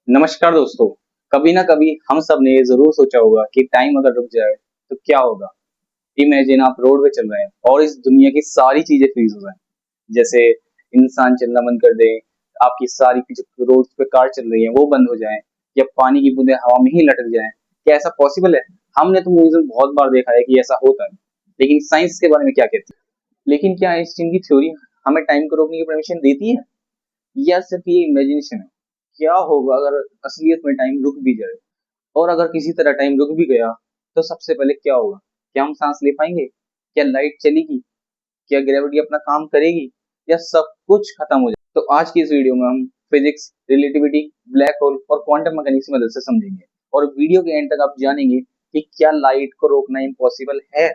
नमस्कार दोस्तों। कभी ना कभी हम सब ने ये जरूर सोचा होगा कि टाइम अगर रुक जाए तो क्या होगा। इमेजिन आप रोड पे चल रहे हैं और इस दुनिया की सारी चीजें फ्रीज हो जाएं। जैसे इंसान चलना बंद कर दे, आपकी सारी जो रोड पे कार चल रही है वो बंद हो जाए, या पानी की बूंदें हवा में ही लटक जाएं। क्या ऐसा पॉसिबल है? हमने तो मूवीज में बहुत बार देखा है कि ऐसा होता है, लेकिन साइंस के बारे में क्या कहती है? लेकिन क्या आइंस्टीन की थ्योरी हमें टाइम को रोकने की परमिशन देती है, या सिर्फ ये इमेजिनेशन है? क्या होगा अगर असलियत में टाइम रुक भी जाए? और अगर किसी तरह टाइम रुक भी गया तो सबसे पहले क्या होगा? क्या हम सांस ले पाएंगे? क्या लाइट चलेगी? क्या ग्रेविटी अपना काम करेगी? या सब कुछ खत्म हो जाए? तो आज की इस वीडियो में हम फिजिक्स, रिलेटिविटी, ब्लैक होल और क्वांटम मैकेनिक्स की मदद से समझेंगे। और वीडियो के एंड तक आप जानेंगे कि क्या लाइट को रोकना इम्पॉसिबल है,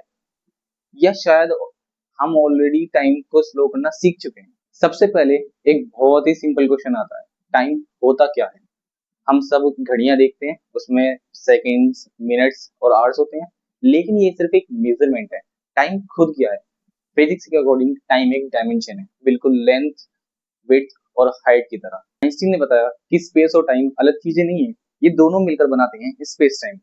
या शायद हम ऑलरेडी टाइम को स्लो करना सीख चुके हैं। सबसे पहले एक बहुत ही सिंपल क्वेश्चन आता है, टाइम होता क्या है? हम सब घड़ियां देखते हैं, उसमें सेकंड्स, मिनट्स और आवर्स होते हैं, लेकिन ये सिर्फ एक मेजरमेंट है। टाइम खुद क्या है? फिजिक्स के अकॉर्डिंग टाइम एक डायमेंशन है, बिल्कुल लेंथ, विड्थ और हाइट की तरह। आइंस्टीन ने बताया कि स्पेस और टाइम अलग चीजें नहीं है, ये दोनों मिलकर बनाते हैं स्पेस टाइम।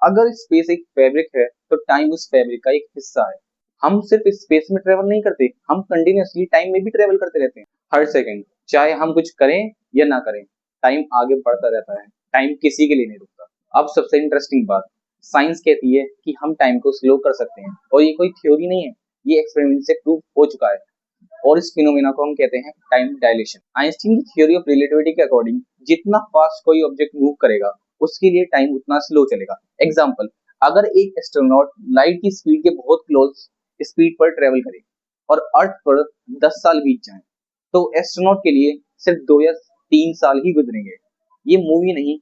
अगर स्पेस एक फैब्रिक है तो टाइम उस फैब्रिक का एक हिस्सा है। हम सिर्फ स्पेस में ट्रेवल नहीं करते, हम कंटिन्यूअसली टाइम में भी ट्रेवल करते रहते हैं। हर सेकंड, चाहे हम कुछ करें या ना करें, टाइम आगे बढ़ता रहता है। टाइम किसी के लिए नहीं रुकता। अब सबसे इंटरेस्टिंग बात, साइंस कहती है कि हम टाइम को स्लो कर सकते हैं, और ये कोई थ्योरी नहीं है, ये एक्सपेरिमेंट से प्रूव हो चुका है। और इस फिनोमेना को हम कहते हैं टाइम डायलेशन। आइंस्टीन की थ्योरी ऑफ रिलेटिविटी के अकॉर्डिंग जितना फास्ट कोई ऑब्जेक्ट मूव करेगा, उसके लिए टाइम उतना स्लो चलेगा। एग्जाम्पल, अगर एक एस्ट्रोनॉट लाइट की स्पीड के बहुत क्लोज स्पीड पर ट्रेवल करे और अर्थ पर 10 साल बीत जाए, तो एस्ट्रोनॉट के लिए सिर्फ 2 या 3 साल ही गुजरेंगे। ये मूवी नहीं,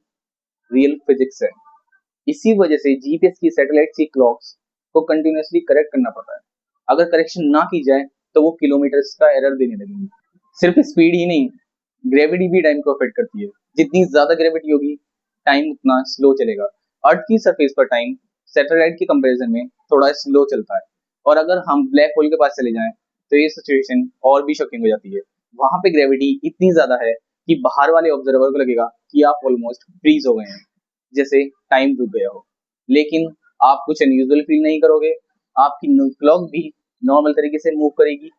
रियल फिजिक्स है। इसी वजह से जीपीएस की सैटेलाइट की क्लॉक्स को कंटिन्यूअसली करेक्ट करना पड़ता है। अगर करेक्शन ना की जाए तो वो किलोमीटर्स का एरर देने लगेंगे। सिर्फ स्पीड ही नहीं, ग्रेविटी भी टाइम को अफेक्ट करती है। जितनी ज्यादा ग्रेविटी होगी, टाइम उतना स्लो चलेगा। अर्थ की सरफेस पर टाइम सैटेलाइट के कंपैरिजन में थोड़ा स्लो चलता है। और अगर हम ब्लैक होल के पास चले जाएं तो ये सिचुएशन और भी शॉकिंग हो जाती है। वहां पे ग्रेविटी इतनी ज्यादा है कि बाहर वाले ऑब्जर्वर को लगेगा कि आप ऑलमोस्ट फ्रीज हो गए हैं, जैसे टाइम रुक गया हो। लेकिन आप कुछ अनयूजुअल फील नहीं करोगे। आपकी क्लॉक भी नॉर्मल तरीके से मूव करेगी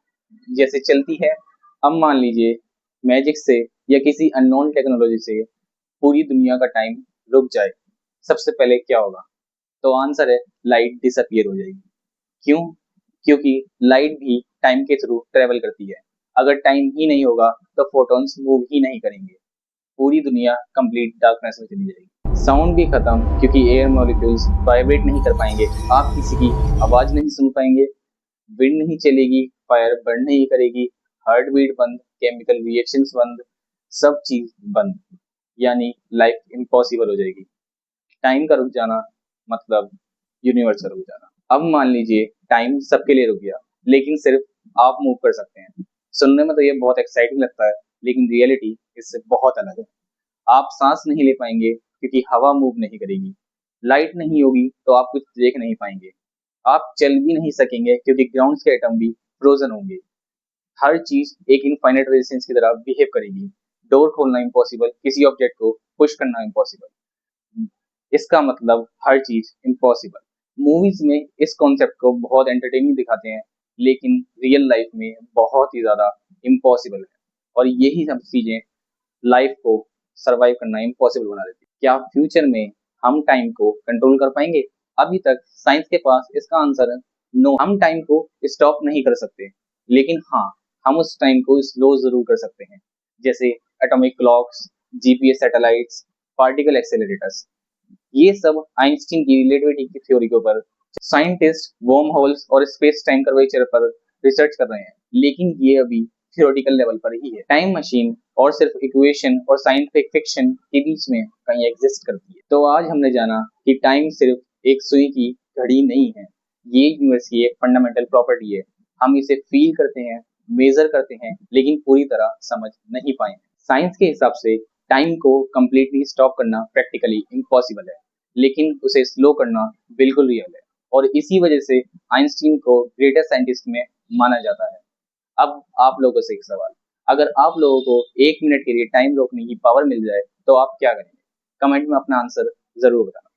जैसे चलती है। अब मान लीजिए मैजिक से या किसी अननोन टेक्नोलॉजी से पूरी दुनिया का टाइम रुक जाए, सबसे पहले क्या होगा? तो आंसर है, लाइट डिसअपियर हो जाएगी। क्यों? क्योंकि लाइट भी टाइम के थ्रू ट्रेवल करती है। अगर टाइम ही नहीं होगा तो फोटॉन्स मूव ही नहीं करेंगे। पूरी दुनिया कंप्लीट डार्कनेस में चली जाएगी। साउंड भी खत्म, क्योंकि एयर मॉलिक्यूल्स वाइब्रेट नहीं कर पाएंगे। आप किसी की आवाज नहीं सुन पाएंगे, विंड नहीं चलेगी, फायर बर्न नहीं करेगी, हार्ट बीट बंद, केमिकल रिएक्शंस बंद, सब चीज बंद। यानी लाइफ इम्पॉसिबल हो जाएगी। टाइम का रुक जाना मतलब यूनिवर्स का रुक जाना। अब मान लीजिए टाइम सबके लिए रुक गया, लेकिन सिर्फ आप मूव कर सकते हैं। सुनने में तो ये बहुत एक्साइटिंग लगता है, लेकिन रियलिटी इससे बहुत अलग है। आप सांस नहीं ले पाएंगे क्योंकि हवा मूव नहीं करेगी। लाइट नहीं होगी तो आप कुछ देख नहीं पाएंगे। आप चल भी नहीं सकेंगे क्योंकि ग्राउंड के एटम भी फ्रोजन होंगे। हर चीज एक इनफाइनाइट रेजिस्टेंस की तरह बिहेव करेगी। डोर खोलना इम्पॉसिबल, किसी ऑब्जेक्ट को पुश करना इम्पॉसिबल। इसका मतलब हर चीज इम्पॉसिबल। मूवीज में इस कॉन्सेप्ट को बहुत एंटरटेनिंग दिखाते हैं, लेकिन रियल लाइफ में बहुत ही ज्यादा इम्पॉसिबल है। और यही सब चीजें लाइफ को सरवाइव करना इम्पॉसिबल बना देती है। क्या फ्यूचर में हम टाइम को कंट्रोल कर पाएंगे? अभी तक साइंस के पास इसका आंसर है नो। हम टाइम को स्टॉप नहीं कर सकते, लेकिन हाँ, हम उस टाइम को स्लो जरूर कर सकते हैं। जैसे atomic clocks, GPS satellites, particle accelerators. ये सब आइंस्टीन की रिलेटिविटी की थ्योरी के ऊपर साइंटिस्ट वर्म होल्स और स्पेस टाइम कर्वेचर पर रिसर्च कर रहे हैं, लेकिन ये अभी थियोरेटिकल लेवल पर ही है। टाइम मशीन और सिर्फ इक्वेशन और साइंटिफिक फिक्शन के बीच में कहीं एग्जिस्ट करती है। तो आज हमने जाना कि टाइम सिर्फ एक सुई की घड़ी नहीं है, ये यूनिवर्स की एक फंडामेंटल प्रॉपर्टी है। हम इसे फील करते हैं, मेजर करते हैं, लेकिन पूरी तरह समझ नहीं पाए हैं। साइंस के हिसाब से टाइम को कंप्लीटली स्टॉप करना प्रैक्टिकली इम्पॉसिबल है, लेकिन उसे स्लो करना बिल्कुल रियल है। और इसी वजह से आइंस्टीन को ग्रेटेस्ट साइंटिस्ट में माना जाता है। अब आप लोगों से एक सवाल, अगर आप लोगों को 1 मिनट के लिए टाइम रोकने की पावर मिल जाए, तो आप क्या करेंगे? कमेंट में अपना आंसर ज़रूर बताना।